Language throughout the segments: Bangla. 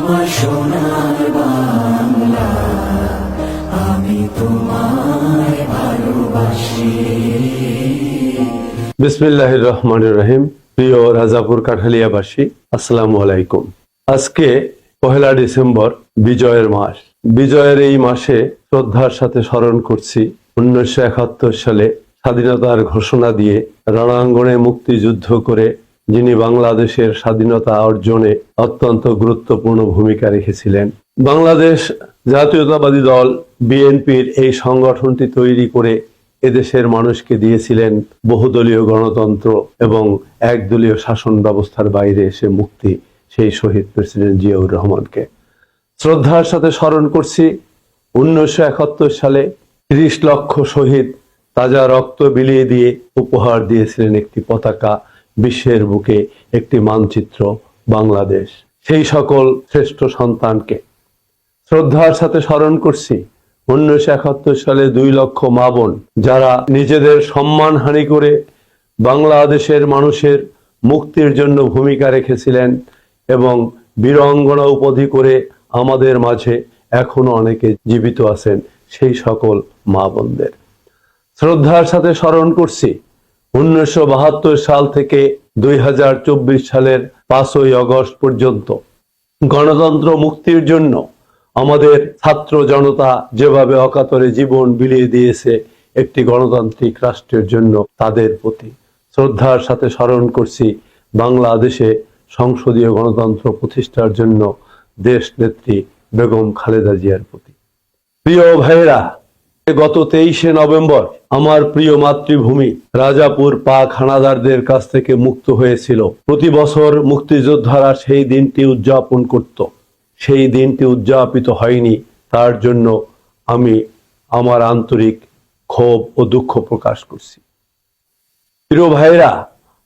আমার সোনার বাংলা, আমি তোমায় ভালোবাসি। বিসমিল্লাহির রহমানির রহিম। প্রিয় রাজাপুর কাঠালিয়াবাসী, আসসালামু আলাইকুম। আজকে 1 ডিসেম্বর, বিজয়ের মাস। বিজয়ের এই মাসে শ্রদ্ধার সাথে স্মরণ করছি 1971 সালে স্বাধীনতার ঘোষণা দিয়ে রণাঙ্গনে মুক্তিযুদ্ধ করে যিনি বাংলাদেশের স্বাধীনতা অর্জনে অত্যন্ত গুরুত্বপূর্ণ ভূমিকা রেখেছিলেন। বাংলাদেশ জাতীয়তাবাদী দল বিএনপির এই সংগঠনটি তৈরি করে এদেশের মানুষকে দিয়েছিলেন বহুদলীয় গণতন্ত্র এবং একদলীয় শাসন ব্যবস্থার বাইরে এসে মুক্তি, সেই শহীদ প্রেসিডেন্ট জিয়াউর রহমানকে। শ্রদ্ধার সাথে স্মরণ করছি 1971 সালে 30 লক্ষ শহীদ তাজা রক্ত বিলিয়ে দিয়ে উপহার দিয়েছিলেন একটি পতাকা, বিশ্বের বুকে একটি মানচিত্র, বাংলাদেশ। সেই সকল শ্রেষ্ঠ সন্তানকে শ্রদ্ধার সাথে স্মরণ করছি 1971 সালে 2 লক্ষ মা বোন যারা নিজেদের সম্মানহানি করে বাংলাদেশের মানুষের মুক্তির জন্য ভূমিকা রেখেছিলেন এবং বীরাঙ্গনা উপাধি করে আমাদের মাঝে এখনো অনেকে জীবিত আছেন, সেই সকল মা বোনদের। শ্রদ্ধার সাথে স্মরণ করছি 1972 সাল থেকে 2024 সালের 5ই আগস্ট পর্যন্ত গণতন্ত্র মুক্তির জন্য আমাদের ছাত্র জনতা যেভাবে অকাতরে জীবন বিলিয়ে দিয়েছে একটি গণতান্ত্রিক রাষ্ট্রের জন্য, তাদের প্রতি শ্রদ্ধার সাথে স্মরণ করছি বাংলাদেশে সংসদীয় গণতন্ত্র প্রতিষ্ঠার জন্য দেশ নেত্রী বেগম খালেদা জিয়ার প্রতি। প্রিয় ভাইরা, গত 23শে নভেম্বর আমার প্রিয় মাতৃভূমি রাজাপুর পাক হানাদারদের কাছ থেকে মুক্ত হয়েছিল। প্রতি বছর মুক্তিযোদ্ধারা সেই দিনটি উদযাপন করত। সেই দিনটি উদযাপিত হয়নি, তার জন্য আমি আমার আন্তরিক ক্ষোভ ও দুঃখ প্রকাশ করছি। প্রিয় ভাইরা,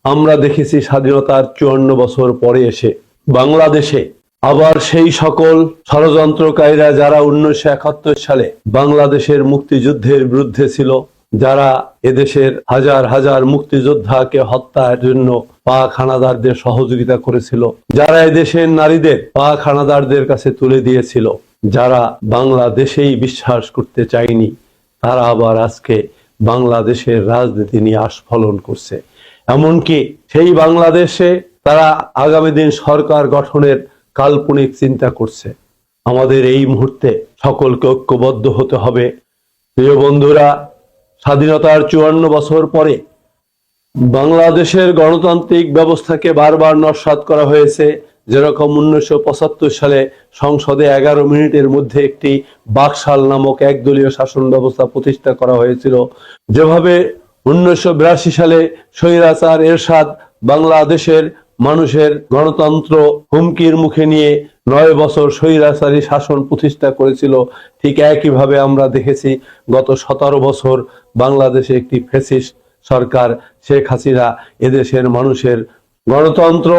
আমরা দেখেছি স্বাধীনতার 54 বছর পরে এসে বাংলাদেশে আবার সেই সকল ষড়যন্ত্রকারীরা যারা 1971 সালে বাংলাদেশের মুক্তিযুদ্ধের বিরুদ্ধে ছিল, যারা এদেশের হাজার হাজার মুক্তিযোদ্ধাকে হত্যার জন্য পাক হানাদারদের সহযোগিতা করেছিল, যারা এদেশের নারীদের পাক হানাদারদের কাছে তুলে দিয়েছিল, যারা বাংলাদেশেই বিশ্বাস করতে চায়নি, তারা আবার আজকে বাংলাদেশের রাজনীতি নিয়ে আস্ফলন করছে। এমনকি সেই বাংলাদেশে তারা আগামী দিন সরকার গঠনের কাল্পনিক চিন্তা করছে। আমাদের এই মুহূর্তে সকলকে ঐক্যবদ্ধ হতে হবে। প্রিয় বন্ধুরা, স্বাধীনতার 54 বছর পরে বাংলাদেশের গণতান্ত্রিক ব্যবস্থাকে বারবার নস্যাৎ করা হয়েছে। যেরকম 1975 সালে সংসদে 11 মিনিটের মধ্যে একটি বাকশাল নামক একদলীয় শাসন ব্যবস্থা প্রতিষ্ঠা করা হয়েছিল, যেভাবে 1982 সালে স্বৈরাচার এরশাদ বাংলাদেশের মানুষের গণতন্ত্র হুমকির মুখে নিয়ে 9 বছর স্বৈরাচারী শাসন প্রতিষ্ঠা করেছিল, ঠিক একইভাবে আমরা দেখেছি গত 17 বছর বাংলাদেশে একটি ফ্যাসিস্ট সরকার শেখ হাসিনা এদেশের মানুষের গণতন্ত্র,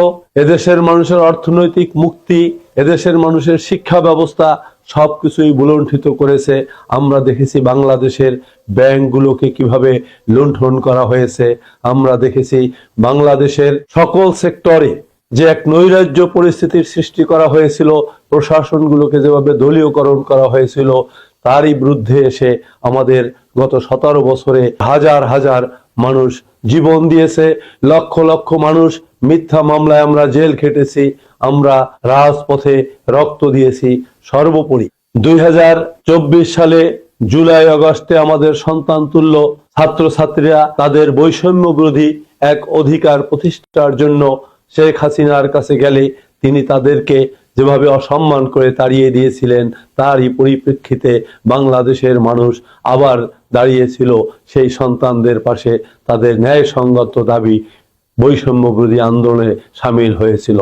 এদেশের মানুষের অর্থনৈতিক মুক্তি, এদেশের মানুষের শিক্ষা ব্যবস্থা সবকিছুই বুলণ্ঠিত করেছে। আমরা দেখেছি বাংলাদেশের ব্যাংকগুলোকে কিভাবে লুণ্ঠন করা হয়েছে। আমরা দেখেছি বাংলাদেশের সকল সেক্টরে যে এক নৈরাজ্য পরিস্থিতির সৃষ্টি করা হয়েছিল, প্রশাসনগুলোকে যেভাবে দলীয়করণ করা হয়েছিল, তারই বিরুদ্ধে এসে আমাদের গত 17 বছরে হাজার হাজার মানুষ জীবন দিয়েছে, লক্ষ লক্ষ মানুষ মিথ্যা মামলায় আমরা জেল খেটেছি, আমরা রাজপথে রক্ত দিয়েছি। সর্বোপরি 2024 সালে জুলাই আগস্টে আমাদের সন্তান তুল্য ছাত্রছাত্রীরা তাদের বৈষম্য বিরোধী এক অধিকার প্রতিষ্ঠার জন্য শেখ হাসিনার কাছে গেলে তিনি তাদেরকে যেভাবে অসম্মান করে তাড়িয়ে দিয়েছিলেন, তারই পরিপ্রেক্ষিতে বাংলাদেশের মানুষ আবার দাঁড়িয়েছিল সেই সন্তানদের পাশে, তাদের ন্যায়সঙ্গত দাবি বৈষম্য বিরোধী আন্দোলনে সামিল হয়েছিল।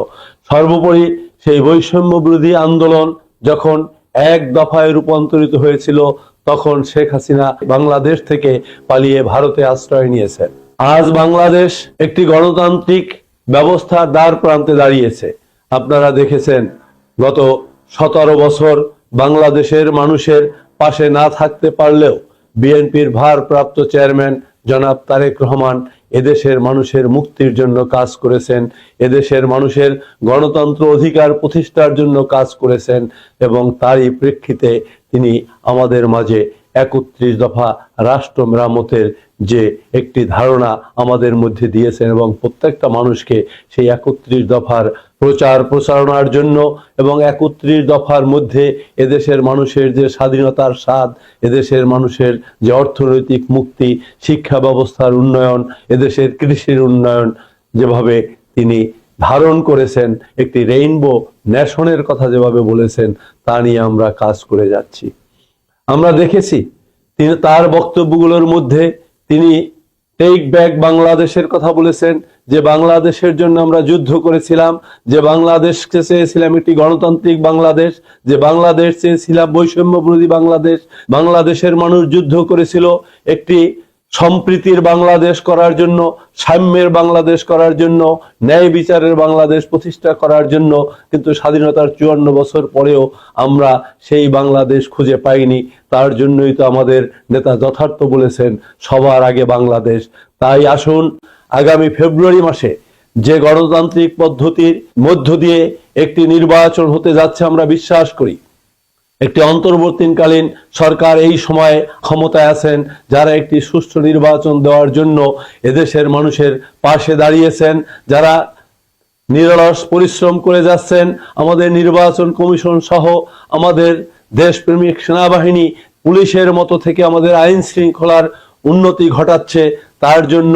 সর্বোপরি সেই বৈষম্য বিরোধী আন্দোলন যখন এক দফায় রূপান্তরিত হয়েছিল, তখন শেখ হাসিনা বাংলাদেশ থেকে পালিয়ে ভারতে আশ্রয় নিয়েছেন। আজ বাংলাদেশ একটি গণতান্ত্রিক ব্যবস্থার দ্বার প্রান্তে দাঁড়িয়েছে। আপনারা দেখেছেন গত 17 বছর বাংলাদেশের মানুষের পাশে না থাকতে পারলেও বিএনপির ভারপ্রাপ্ত চেয়ারম্যান জনাব তারেক রহমান এদেশের মানুষের মুক্তির জন্য কাজ করেছেন, এদেশের মানুষের গণতন্ত্র অধিকার প্রতিষ্ঠার জন্য কাজ করেছেন, এবং তারই প্রেক্ষিতে তিনি আমাদের মাঝে 31 দফা রাষ্ট্র মেরামতের যে একটি ধারণা আমাদের মধ্যে দিয়েছেন, এবং প্রত্যেকটা মানুষকে সেই 31 দফার প্রচার প্রচারণার জন্য এবং 31 দফার মধ্যে এদেশের মানুষের যে স্বাধীনতার স্বাদ, এদেশের মানুষের যে অর্থনৈতিক মুক্তি, শিক্ষা ব্যবস্থার উন্নয়ন, এদেশের কৃষির উন্নয়ন যেভাবে তিনি ধারণ করেছেন, একটি রেইনবো ন্যাশনের কথা যেভাবে বলেছেন, তা নিয়ে আমরা কাজ করে যাচ্ছি। আমরা দেখেছি তিনি তার বক্তব্যগুলোর মধ্যে তিনি টেক ব্যাক বাংলাদেশের কথা বলেছেন, যে বাংলাদেশের জন্য আমরা যুদ্ধ করেছিলাম, যে বাংলাদেশকে চেয়েছিলাম একটি গণতান্ত্রিক বাংলাদেশ, যে বাংলাদেশ চেয়েছিলাম বৈষম্য বিরোধী বাংলাদেশ। বাংলাদেশের মানুষ যুদ্ধ করেছিল একটি সম্প্রীতির বাংলাদেশ করার জন্য, সাম্যের বাংলাদেশ করার জন্য, ন্যায় বিচারের বাংলাদেশ প্রতিষ্ঠা করার জন্য। কিন্তু স্বাধীনতার 54 বছর পরেও আমরা সেই বাংলাদেশ খুঁজে পাইনি। তার জন্যই তো আমাদের নেতা যথার্থ বলেছেন সবার আগে বাংলাদেশ। তাই আসুন আগামী ফেব্রুয়ারি মাসে যে গণতান্ত্রিক পদ্ধতির মধ্য দিয়ে একটি নির্বাচন হতে যাচ্ছে, আমরা বিশ্বাস করি একটি অন্তর্বর্তীকালীন সরকার এই সময়ে ক্ষমতায় আছেন, যারা একটি সুষ্ঠু নির্বাচন দেওয়ার জন্য এদেশের মানুষের পাশে দাঁড়িয়েছেন, যারা নিরলস পরিশ্রম করে যাচ্ছেন। আমাদের নির্বাচন কমিশন সহ আমাদের দেশপ্রেমিক সেনাবাহিনী, পুলিশের মতো থেকে আমাদের আইন শৃঙ্খলার উন্নতি ঘটাচ্ছে। তার জন্য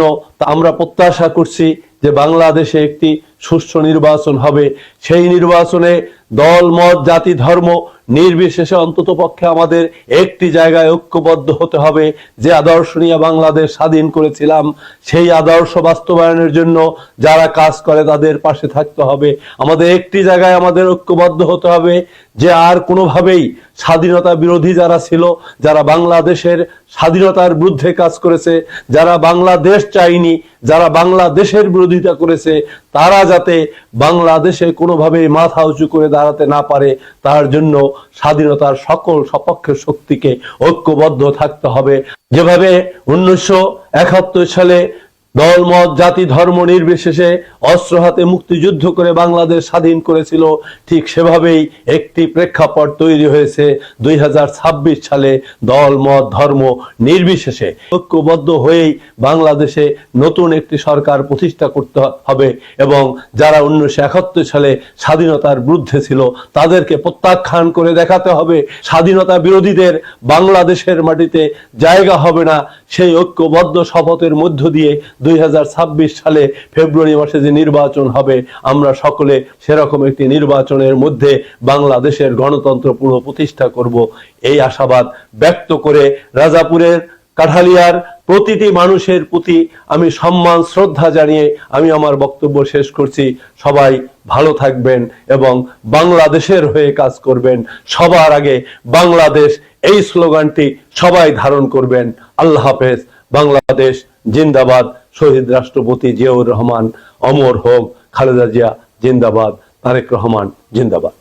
আমরা প্রত্যাশা করছি যে বাংলাদেশে একটি সুষ্ঠু নির্বাচন হবে। সেই নির্বাচনে দল, মত, জাতি, ধর্ম নির্বিশেষে অন্ততপক্ষে আমাদের একটি জায়গায় ঐক্যবদ্ধ হতে হবে। যে আদর্শ নিয়ে বাংলাদেশ স্বাধীন করেছিলাম, সেই আদর্শ বাস্তবায়নের জন্য যারা কাজ করে তাদের পাশে থাকতে হবে। আমাদের একটি জায়গায় আমাদের ঐক্যবদ্ধ হতে হবে যে আর কোনোভাবেই স্বাধীনতা বিরোধী যারা ছিল, যারা বাংলাদেশের স্বাধীনতার বিরুদ্ধে কাজ করেছে, যারা বাংলাদেশ চায়নি, যারা বাংলাদেশের বিরোধিতা করেছে, তারা যাতে বাংলাদেশে কোনোভাবেই মাথা উঁচু করে দাঁড়াতে না পারে, তার জন্য স্বাধীনতার সকল সপক্ষের শক্তিকে ঐক্যবদ্ধ থাকতে হবে। যেভাবে 1971 সালে দল, মত, জাতি, ধর্ম নির্বিশেষে অস্ত্র হাতে মুক্তিযুদ্ধ করে বাংলাদেশ স্বাধীন করেছিল, ঠিক সেভাবেই একটি প্রেক্ষাপট তৈরি হয়েছে 2026 সালে দল, মত, ধর্ম নির্বিশেষে ঐক্যবদ্ধ হয়েই বাংলাদেশে নতুন একটি সরকার প্রতিষ্ঠা করতে হবে, এবং যারা 1971 সালে স্বাধীনতার বিরুদ্ধে ছিল তাদেরকে প্রত্যাখ্যান করে দেখাতে হবে স্বাধীনতা বিরোধীদের বাংলাদেশের মাটিতে জায়গা হবে না। সেই ঐক্যবদ্ধ শপথের মধ্য দিয়ে 2026 সালে ফেব্রুয়ারি মাসে যে নির্বাচন হবে, আমরা সকলে সেরকম একটি নির্বাচনের মধ্যে বাংলাদেশের গণতন্ত্র পুনঃ প্রতিষ্ঠা করব, এই আশাবাদ ব্যক্ত করে রাজাপুরের কাঠালিয়ার প্রতিটি মানুষের প্রতি আমি সম্মান শ্রদ্ধা জানিয়ে আমি আমার বক্তব্য শেষ করছি। সবাই ভালো থাকবেন এবং বাংলাদেশের হয়ে কাজ করবেন। সবার আগে বাংলাদেশ, এই স্লোগানটি সবাই ধারণ করবেন। আল্লাহ হাফেজ। বাংলাদেশ জিন্দাবাদ। শহীদ রাষ্ট্রপতি জিয়াউর রহমান অমর হোক। খালেদা জিয়া জিন্দাবাদ। তারেক রহমান জিন্দাবাদ।